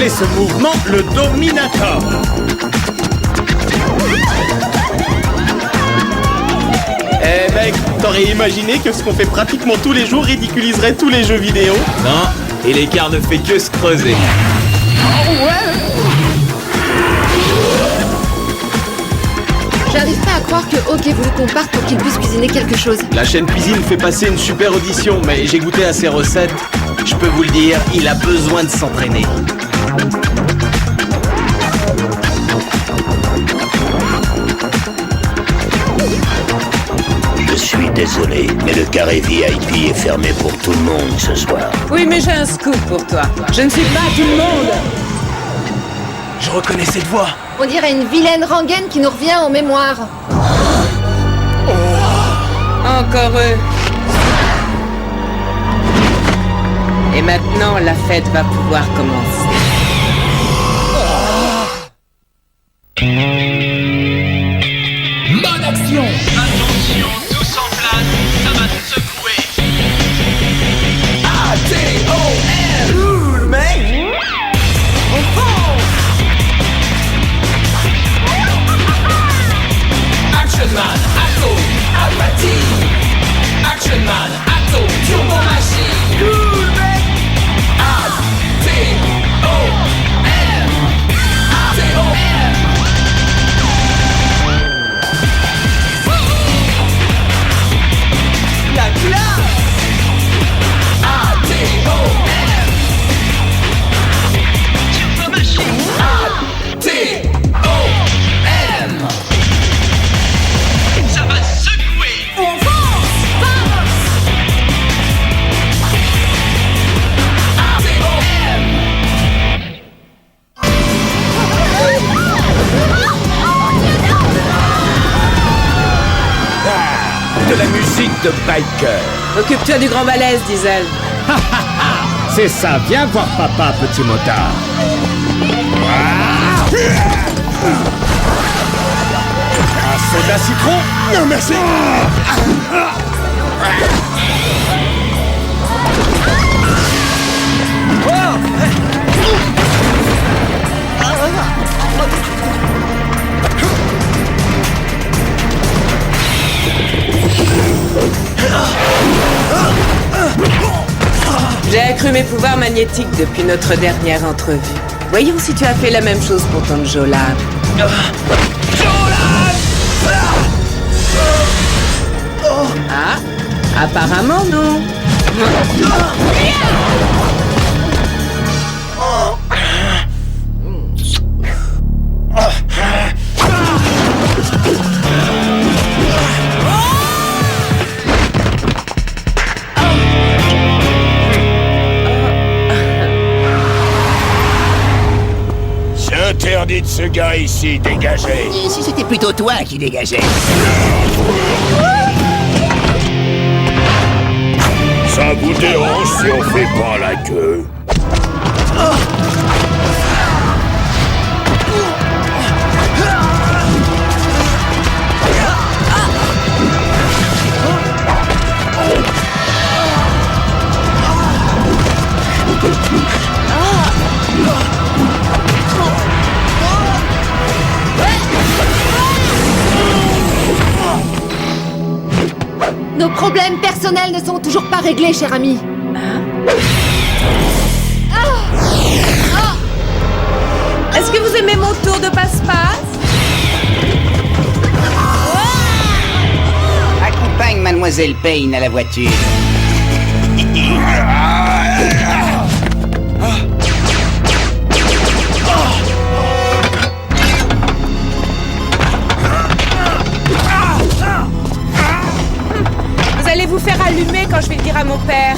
appelez ce mouvement le Dominator. Eh mec, t'aurais imaginé que ce qu'on fait pratiquement tous les jours ridiculiserait tous les jeux vidéo? Non, et l'écart ne fait que se creuser. Oh ouais. J'arrive pas à croire que Hawk ait voulu qu'on parte pour qu'il puisse cuisiner quelque chose. La chaîne cuisine fait passer une super audition, mais j'ai goûté à ses recettes. Je peux vous le dire, il a besoin de s'entraîner. Je suis désolé, mais le carré VIP est fermé pour tout le monde ce soir. Oui, mais j'ai un scoop pour toi. Je ne suis pas tout le monde. Je reconnais cette voix. On dirait une vilaine rengaine qui nous revient en mémoire. Encore eux. Et maintenant, la fête va pouvoir commencer. Mode action! Attention, tous en place, ça va te secouer! A-T-O-M! Cool, mec! Action Man, Atto, Almaty! Action Man, Atto, Turbo Machine! Cool, mec! A-T-O-M! A-T-O-M! La classe! A-T-O-M! Turbo Machine! A-T-O-M! Ça va secouer! On fonce! Fonce! A-T-O-M! De la musique de biker. Occupe-toi du grand balèze, Diesel. C'est ça, viens voir papa, petit motard. Un soda citron? Non merci. J'ai accru mes pouvoirs magnétiques depuis notre dernière entrevue. Voyons si tu as fait la même chose pour ton Jolab. Ah, apparemment non. C'est interdit de ce gars ici, dégagez. Et si c'était plutôt toi qui dégageais? Ça vous dérange si on fait pas la queue? Nos problèmes personnels ne sont toujours pas réglés, cher ami. Est-ce que vous aimez mon tour de passe-passe? Accompagne Mademoiselle Payne à la voiture. Vous allez vous faire allumer quand je vais le dire à mon père.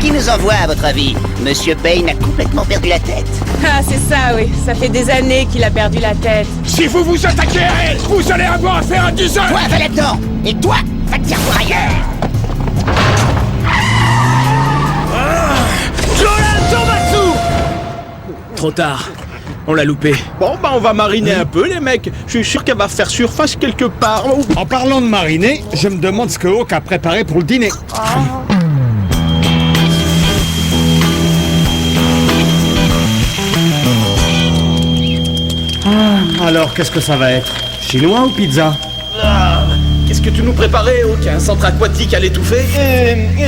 Qui nous envoie, à votre avis? Monsieur Payne a complètement perdu la tête. Ah, c'est ça, oui. Ça fait des années qu'il a perdu la tête. Si vous vous attaquez à elle, vous allez avoir affaire à Diesel. Toi, va là-dedans! Et toi, va te dire pour ailleurs! Trop tard. On l'a loupé. Bon bah on va mariner un peu les mecs. Je suis sûr qu'elle va faire surface quelque part. Oh. En parlant de mariner, je me demande ce que Hawk a préparé pour le dîner. Alors, qu'est-ce que ça va être? Chinois ou pizza? Qu'est-ce que tu nous préparais? Aucun centre aquatique à l'étouffer?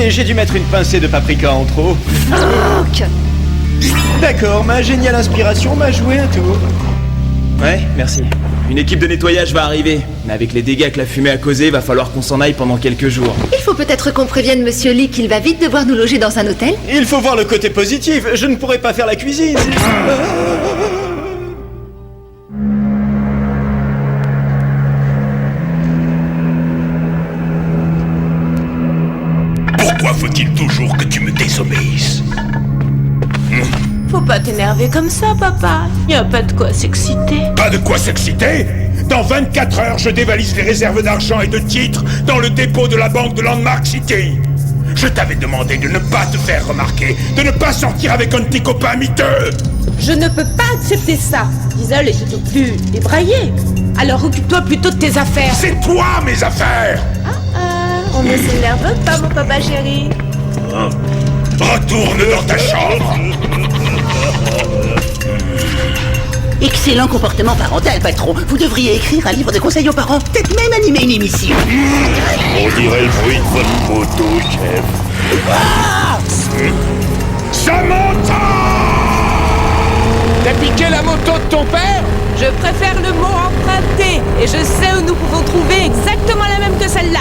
J'ai dû mettre une pincée de paprika en trop. Fuck. D'accord, ma géniale inspiration m'a joué un tour. Ouais, merci. Une équipe de nettoyage va arriver. Mais avec les dégâts que la fumée a causés, va falloir qu'on s'en aille pendant quelques jours. Il faut peut-être qu'on prévienne Monsieur Lee qu'il va vite devoir nous loger dans un hôtel. Il faut voir le côté positif, je ne pourrai pas faire la cuisine. Pourquoi faut-il toujours que tu me désobéisses? Faut pas t'énerver comme ça, papa. Y a pas de quoi s'exciter. Pas de quoi s'exciter? Dans 24 heures, je dévalise les réserves d'argent et de titres dans le dépôt de la banque de Landmark City. Je t'avais demandé de ne pas te faire remarquer, de ne pas sortir avec un de tes copains miteux. Je ne peux pas accepter ça. Diesel est tout au plus débraillé. Alors occupe-toi plutôt de tes affaires. C'est toi, mes affaires. On ne s'énerve pas, mon papa chéri. Retourne dans ta chambre. Excellent comportement parental, patron. Vous devriez écrire un livre de conseils aux parents, peut-être même animer une émission. On dirait le bruit de votre moto, chef. Samantha! T'as piqué la moto de ton père? Je préfère le mot emprunté. Et je sais où nous pouvons trouver exactement la même que celle-là.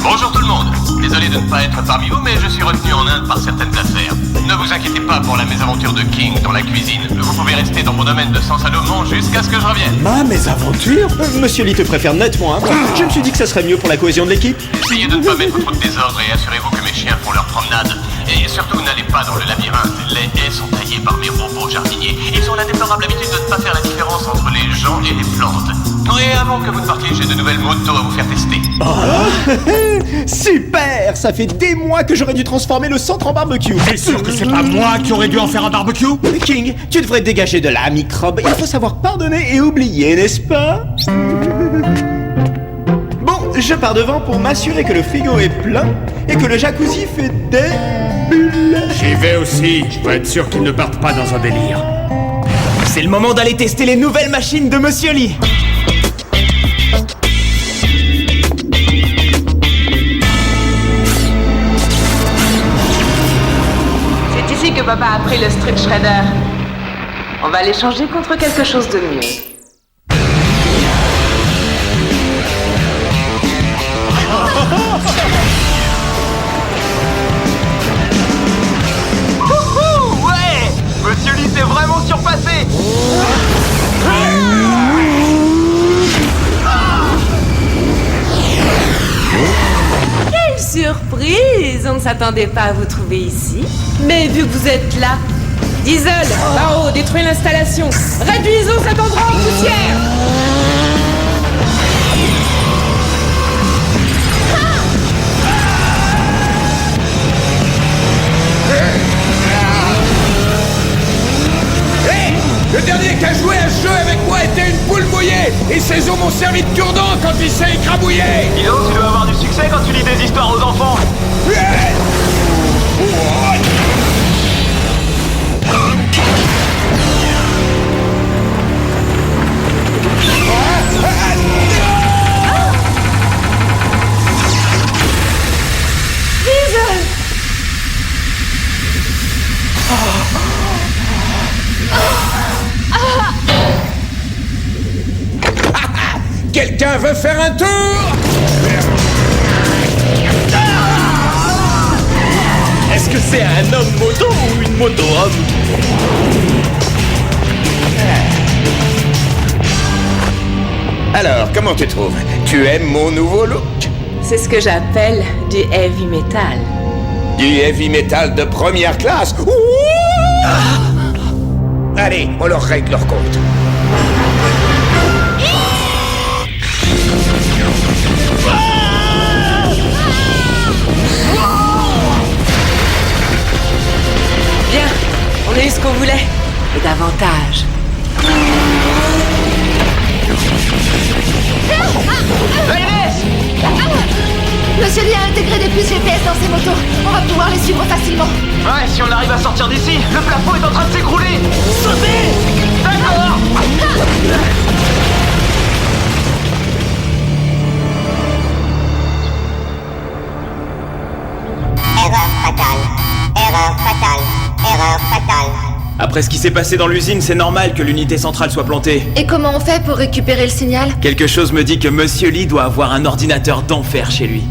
Bonjour tout le monde. Désolé de ne pas être parmi vous, mais je suis retenu en Inde par certaines affaires. Ne vous inquiétez pas pour la mésaventure de King dans la cuisine. Vous pouvez rester dans mon domaine de San Salomon jusqu'à ce que je revienne. Ma mésaventure? Monsieur Lee te préfère nettement, hein. Je me suis dit que ça serait mieux pour la cohésion de l'équipe. Essayez de ne pas mettre trop de désordre et assurez-vous que mes chiens font leur promenade. Et surtout, n'allez pas dans le labyrinthe. Les haies sont taillées par mes robots jardiniers. Ils ont la déplorable habitude de ne pas faire la différence entre les gens et les plantes. Et avant que vous ne partiez, j'ai de nouvelles motos à vous faire tester. Super! Ça fait des mois que j'aurais dû transformer le centre en barbecue. T'es sûr que c'est pas moi qui aurais dû en faire un barbecue? King, tu devrais dégager de là, microbe. Il faut savoir pardonner et oublier, n'est-ce pas? Bon, je pars devant pour m'assurer que le frigo est plein et que le jacuzzi fait des bulles. J'y vais aussi. Je veux être sûr qu'ils ne partent pas dans un délire. C'est le moment d'aller tester les nouvelles machines de Monsieur Lee. C'est ici que papa a pris le Street Shredder. On va l'échanger contre quelque chose de mieux. Ouais! Monsieur Lee s'est vraiment surpassé! Quelle surprise! On ne s'attendait pas à vous trouver ici. Mais vu que vous êtes là, Diesel, Barreau, détruis l'installation. Réduisons cet endroit en poussière. Le dernier qui a joué à ce jeu avec moi était une poule mouillée et ses os m'ont servi de cure-dent quand il s'est écrabouillé. Dis donc, tu dois avoir du succès quand tu lis des histoires aux enfants. Quelqu'un veut faire un tour? Est-ce que c'est un homme moto ou une moto-homme? Alors, comment tu trouves? Tu aimes mon nouveau look? C'est ce que j'appelle du heavy metal. Du heavy metal de première classe? Allez, on leur règle leur compte. Bien, on a eu ce qu'on voulait. Et davantage. Monsieur Lee a intégré des puces GPS dans ces motos. On va pouvoir les suivre facilement. Ouais, si on arrive à sortir d'ici, le plafond est en train de s'écrouler. Sautez! D'accord. Erreur fatale. Erreur fatale. Erreur fatale. Après ce qui s'est passé dans l'usine, c'est normal que l'unité centrale soit plantée. Et comment on fait pour récupérer le signal? Quelque chose me dit que Monsieur Lee doit avoir un ordinateur d'enfer chez lui.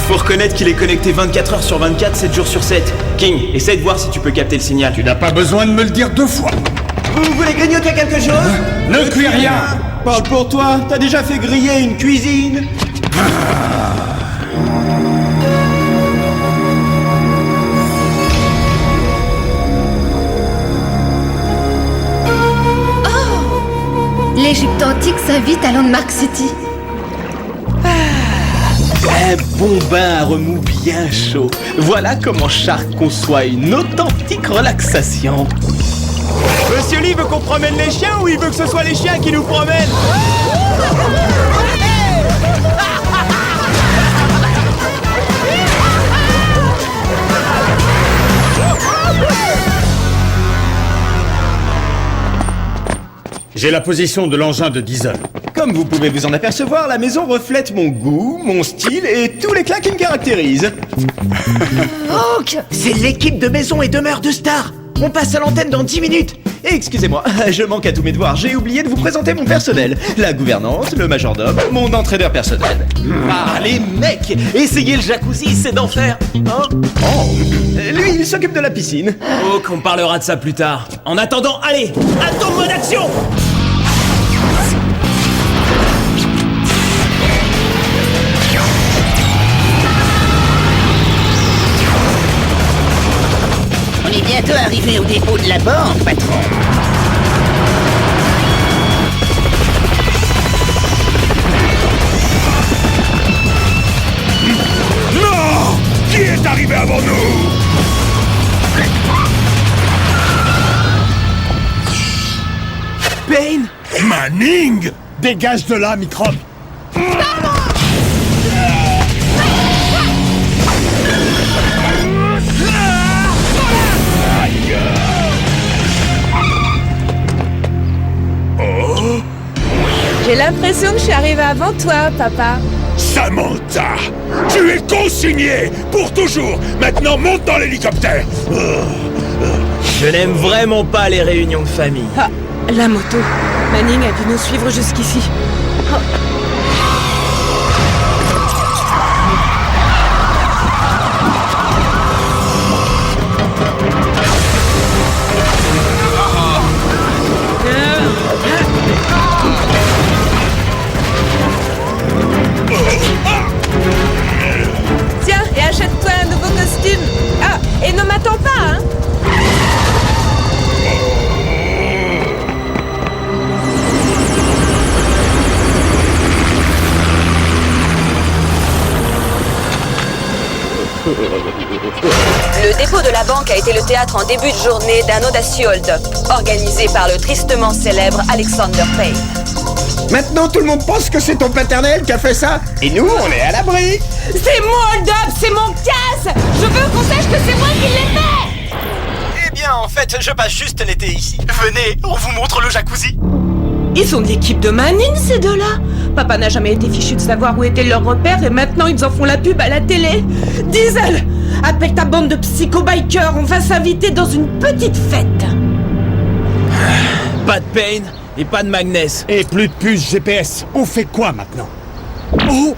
Faut reconnaître qu'il est connecté 24 heures sur 24, 7 jours sur 7. King, essaie de voir si tu peux capter le signal. Tu n'as pas besoin de me le dire 2 fois. Vous voulez grignoter quelque chose? Ne cuis rien. Parle pour toi, t'as déjà fait griller une cuisine? L'Égypte antique s'invite à Landmark City. Un bon bain à remous bien chaud. Voilà comment Shark conçoit une authentique relaxation. Monsieur Lee veut qu'on promène les chiens ou il veut que ce soit les chiens qui nous promènent? J'ai la position de l'engin de Diesel. Comme vous pouvez vous en apercevoir, la maison reflète mon goût, mon style et tous les clans qui me caractérisent. Hawk! C'est l'équipe de maison et demeure de Star. On passe à l'antenne dans 10 minutes. Et excusez-moi, je manque à tous mes devoirs. J'ai oublié de vous présenter mon personnel. La gouvernante, le majordome, mon entraîneur personnel. Ah les mecs, essayez le jacuzzi, c'est d'enfer. Hein? Lui, il s'occupe de la piscine. Oh, qu'on parlera de ça plus tard. En attendant, allez, atome mode action. On est bientôt arrivé au dépôt de la banque, patron. Non! Qui est arrivé avant nous? Payne? Manning! Dégage de là, microbe. J'ai l'impression que je suis arrivée avant toi, papa. Samantha! Tu es consignée pour toujours! Maintenant, monte dans l'hélicoptère! Je n'aime vraiment pas les réunions de famille. Ah, la moto. Manning a dû nous suivre jusqu'ici. Oh. Tiens, et achète-toi un nouveau costume. Ah, et ne m'attends pas, hein. Le dépôt de la banque a été le théâtre en début de journée d'un audacieux hold-up, organisé par le tristement célèbre Alexander Payne. Maintenant, tout le monde pense que c'est ton paternel qui a fait ça. Et nous, on est à l'abri. C'est mon hold-up, c'est mon casse. Je veux qu'on sache que c'est moi qui l'ai fait. Eh bien, en fait, je passe juste l'été ici. Venez, on vous montre le jacuzzi. Ils sont de l'équipe de Manning, ces deux-là. Papa n'a jamais été fichu de savoir où étaient leurs repères et maintenant ils en font la pub à la télé. Diesel, appelle ta bande de psycho-bikers, on va s'inviter dans une petite fête. Pas de Payne et pas de Magnus. Et plus de puces GPS. On fait quoi maintenant? Oh!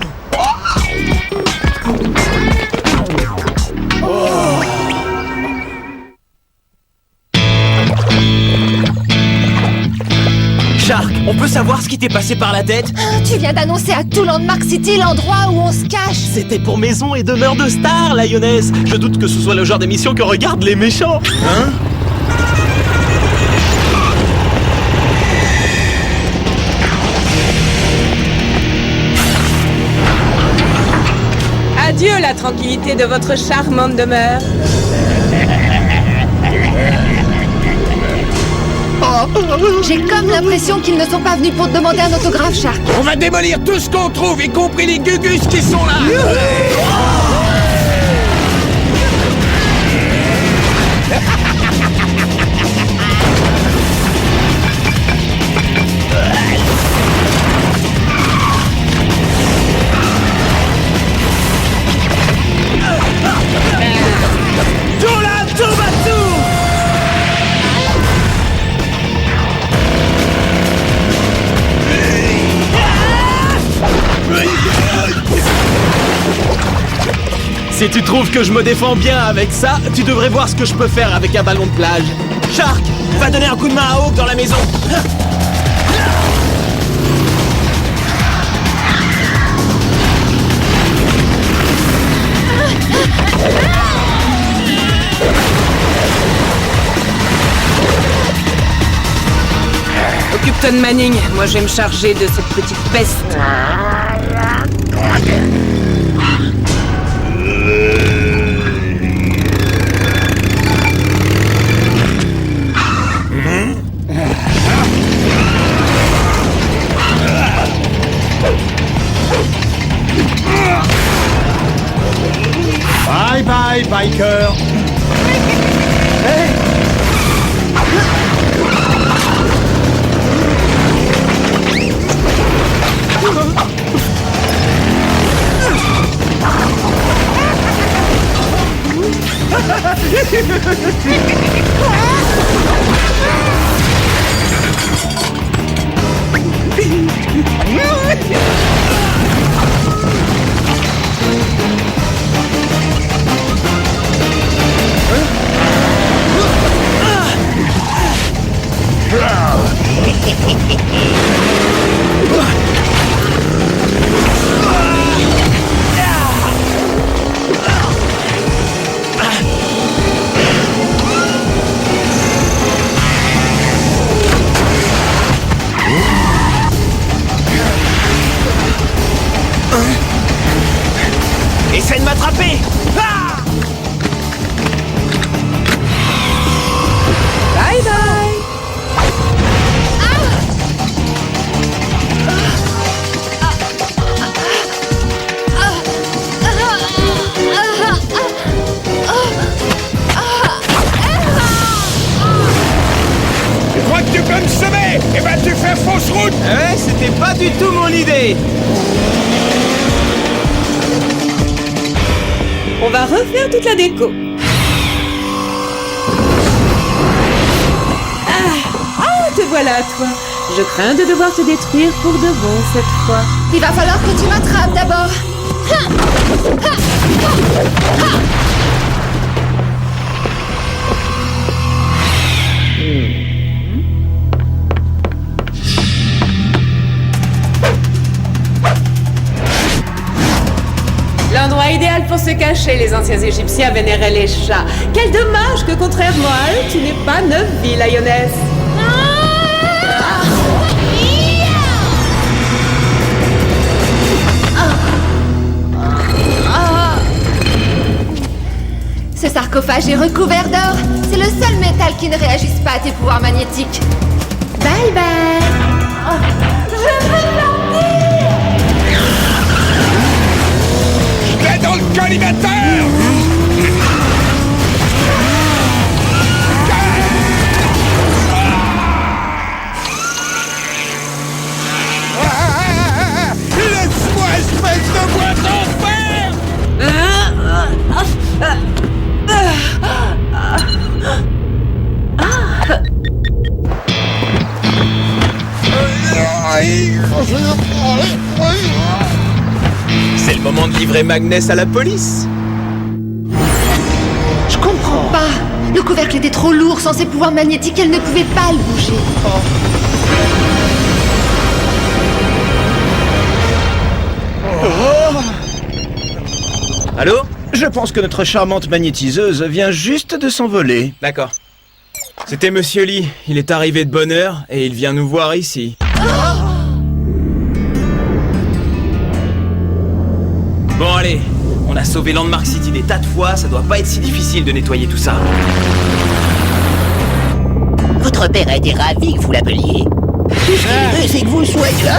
Shark, on peut savoir ce qui t'est passé par la tête? Tu viens d'annoncer à tout Landmark City l'endroit où on se cache. C'était pour maison et demeure de Star, Lioness. Je doute que ce soit le genre d'émission que regardent les méchants. Hein? Adieu précieux la tranquillité de votre charmante demeure. J'ai comme l'impression qu'ils ne sont pas venus pour te demander un autographe, Shark. On va démolir tout ce qu'on trouve, y compris les gugus qui sont là. Si tu trouves que je me défends bien avec ça, tu devrais voir ce que je peux faire avec un ballon de plage. Shark, va donner un coup de main à Hawk dans la maison. Occupe-toi de Manning, moi je vais me charger de cette petite peste. Bye bye, biker. Essaie de m'attraper. Ah! Bye bye. Tu crois que tu peux me semer? Eh ben tu fais fausse route. Ouais, c'était pas du tout mon idée. On va refaire toute la déco. Ah, te voilà, toi. Je crains de devoir te détruire pour de bon cette fois. Il va falloir que tu m'attrapes d'abord. L'endroit idéal pour se cacher, les anciens Égyptiens vénéraient les chats. Quel dommage que, contrairement à eux, tu n'es pas 9 vies, lionesse. Ce sarcophage est recouvert d'or. C'est le seul métal qui ne réagisse pas à tes pouvoirs magnétiques. Bye bye. Je veux partir. Je vais dans le collimateur. Laisse-moi, espèce de boîte d'enfer. C'est le moment de livrer Magnès à la police. Je comprends pas. Le couvercle était trop lourd. Sans ses pouvoirs magnétiques, elle ne pouvait pas le bouger. Allô? Je pense que notre charmante magnétiseuse vient juste de s'envoler. D'accord. C'était Monsieur Lee. Il est arrivé de bonne heure et il vient nous voir ici. Bon allez, on On a sauvé Landmark City des tas de fois, ça doit pas être si difficile de nettoyer tout ça. Votre père a été ravi que vous l'appeliez. Tout ce qu'il veut, c'est que vous soyez là.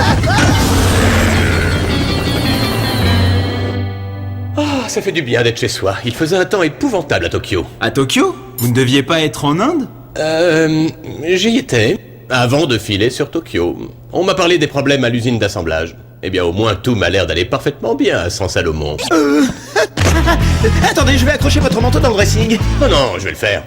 Ah, ça fait du bien d'être chez soi. Il faisait un temps épouvantable à Tokyo. À Tokyo? Vous ne deviez pas être en Inde? J'y étais, avant de filer sur Tokyo. On m'a parlé des problèmes à l'usine d'assemblage. Eh bien, au moins, tout m'a l'air d'aller parfaitement bien sans Salomon. Attendez, je vais accrocher votre manteau dans le dressing. Non, je vais le faire.